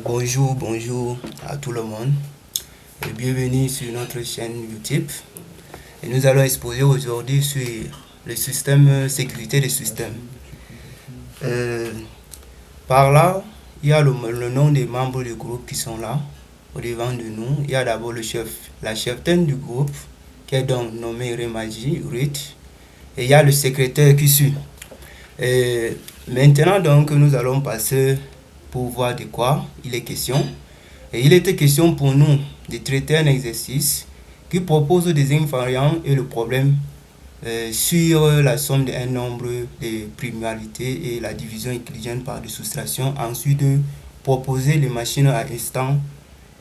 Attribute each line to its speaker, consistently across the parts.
Speaker 1: Bonjour à tout le monde et bienvenue sur notre chaîne YouTube. Et nous allons exposer aujourd'hui sur le système sécurité des systèmes. Euh, Par là, il y a le nom des membres du groupe qui sont là au devant de nous. Il y a d'abord le chef, la cheftaine du groupe qui est donc nommée Remaji Ruth, et il y a le secrétaire qui suit. Et maintenant donc nous allons passer pour voir de quoi il est question. Et il était question pour nous de traiter un exercice qui propose des invariants et le problème sur la somme d'un nombre de primarités et la division euclidienne par des soustractions. Ensuite, proposer les machines à instant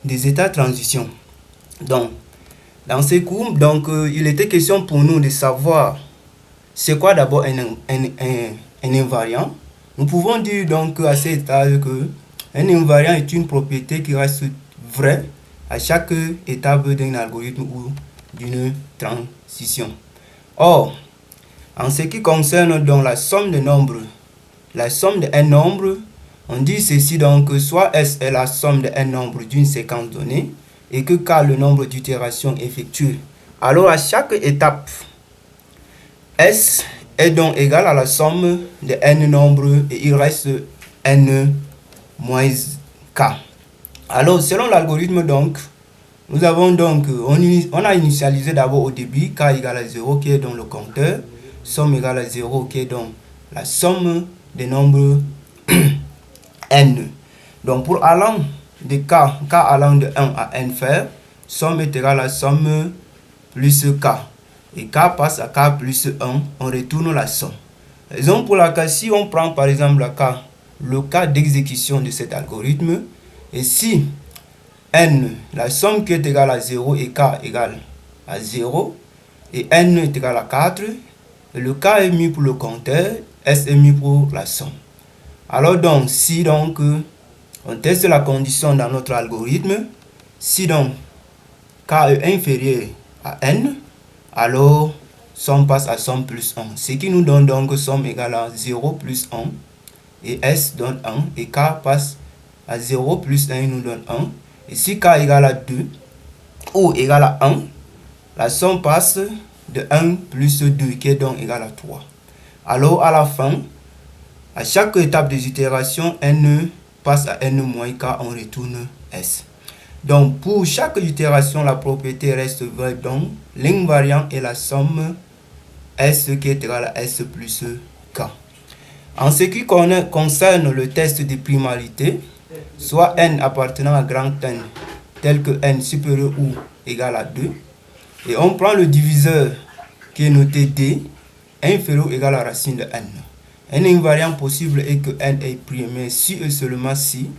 Speaker 1: des états de transition. Donc, dans ces cours, il était question pour nous de savoir c'est quoi d'abord un invariant. Nous pouvons dire donc à cet étage que un invariant est une propriété qui reste vraie à chaque étape d'un algorithme ou d'une transition. Or, en ce qui concerne donc la somme de nombres, la somme de un nombre, on dit ceci donc que soit S est la somme de un nombre d'une séquence donnée et que K le nombre d'itérations effectuées. Alors à chaque étape, S est donc égal à la somme de n nombres et il reste n moins k. Alors selon l'algorithme donc, nous avons donc, on a initialisé d'abord au début k égale à 0 qui est donc le compteur, somme égale à 0 qui est donc la somme des nombres n. Donc pour allant de k allant de 1 à n faire, somme est égale à somme plus k. Et k passe à k plus 1, on retourne la somme. Raison pour laquelle si on prend par exemple le cas d'exécution de cet algorithme, et si n, la somme qui est égale à 0 et k égale à 0, et n est égal à 4, et le k est mis pour le compteur, s est mis pour la somme. Alors donc, si donc on teste la condition dans notre algorithme, si donc k est inférieur à n, alors somme passe à somme plus 1, ce qui nous donne donc somme égale à 0 plus 1, et S donne 1, et K passe à 0 plus 1, il nous donne 1, et si K égale à 2, ou égale à 1, la somme passe de 1 plus 2, qui est donc égal à 3. Alors à la fin, à chaque étape des itérations, N passe à N moins K, on retourne S. Donc, pour chaque itération, la propriété reste vraie. Donc, l'invariant est la somme S qui est égale à S plus K. En ce qui concerne le test de primalité, soit N appartenant à grand N, tel que N supérieur ou égal à 2, et on prend le diviseur qui est noté D, inférieur ou égal à racine de N. Un invariant possible est que N est primé si et seulement si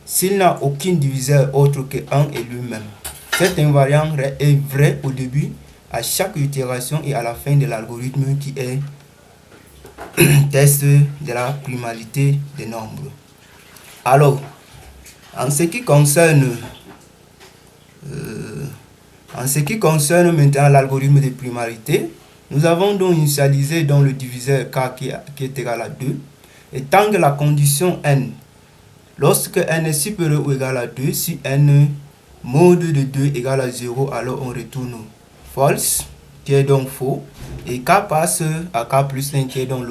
Speaker 1: s'il n'a aucun diviseur autre que 1 et lui-même. Cet invariant est vrai au début, à chaque itération et à la fin de l'algorithme qui est test de la primalité des nombres. Alors, en ce qui concerne maintenant l'algorithme de primalité, nous avons donc initialisé dans le diviseur k qui est égal à 2, et tant que la condition n, lorsque n est supérieur ou égal à 2, si n mode de 2 égale à 0, alors on retourne false, qui est donc faux, et k passe à k plus 1, qui est donc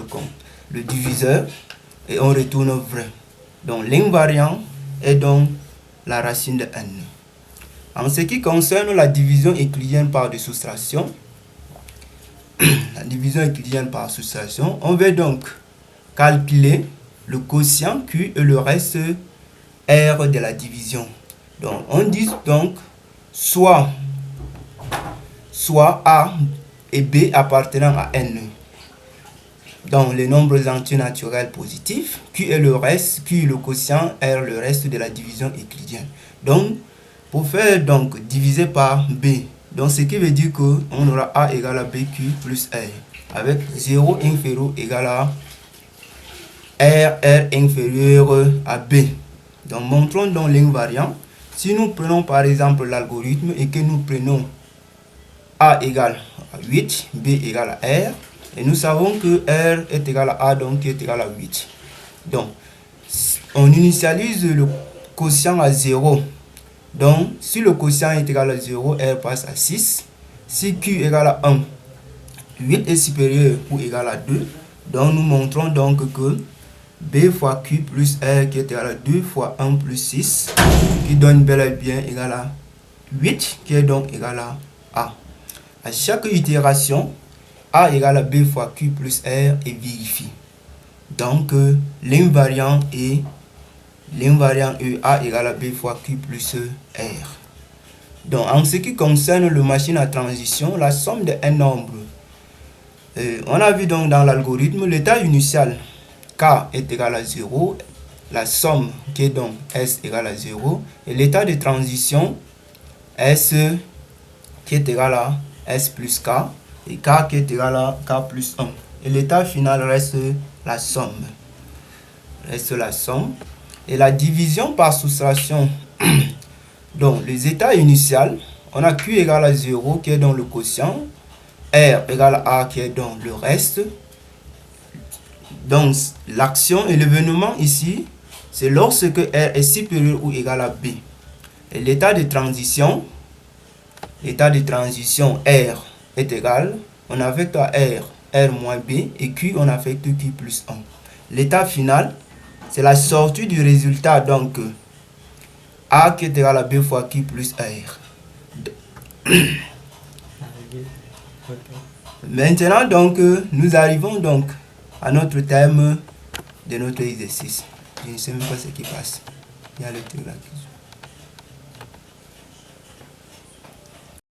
Speaker 1: le diviseur, et on retourne vrai. Donc l'invariant est donc la racine de n. En ce qui concerne la division euclidienne par des soustractions, on va donc calculer le quotient Q et le reste R de la division. Donc on dit donc soit A et B appartenant à N. Donc les nombres entiers naturels positifs, Q est le reste, Q est le quotient, R le reste de la division euclidienne. Donc pour faire donc diviser par B, donc ce qui veut dire que on aura A égale à BQ plus R, avec 0 inférieur égal à R inférieur à B. Donc montrons donc l'invariant. Si nous prenons par exemple l'algorithme et que nous prenons A égale à 8, B égale à R, et nous savons que R est égal à A, donc qui est égal à 8. Donc on initialise le quotient à 0, donc si le quotient est égal à 0, R passe à 6. Si Q égale à 1, 8 est supérieur ou égal à 2, donc nous montrons donc que B fois Q plus R qui est égal à 2 fois 1 plus 6, qui donne bel et bien égal à 8, qui est donc égal à A. À chaque itération, A égale à B fois Q plus R est vérifié. Donc l'invariant est A égale à B fois Q plus R. Donc en ce qui concerne le machine à transition, la somme de un nombre, on a vu donc dans l'algorithme l'état initial K est égal à 0, la somme qui est donc S égale à 0, et l'état de transition S qui est égal à S plus K, et K qui est égal à K plus 1. Et l'état final reste la somme. Et la division par soustraction. Donc, les états initiaux, on a Q égale à 0 qui est donc le quotient, R égale à A qui est donc le reste. Donc, l'action et l'événement ici, c'est lorsque R est supérieur ou égal à B. Et l'état de transition, R est égal, on affecte à R moins B, et Q, on affecte Q plus 1. L'état final, c'est la sortie du résultat, donc A qui est égal à B fois Q plus R. Maintenant, donc, nous arrivons donc à notre thème de notre exercice. Je ne sais même pas ce qui passe. Il y a le truc là.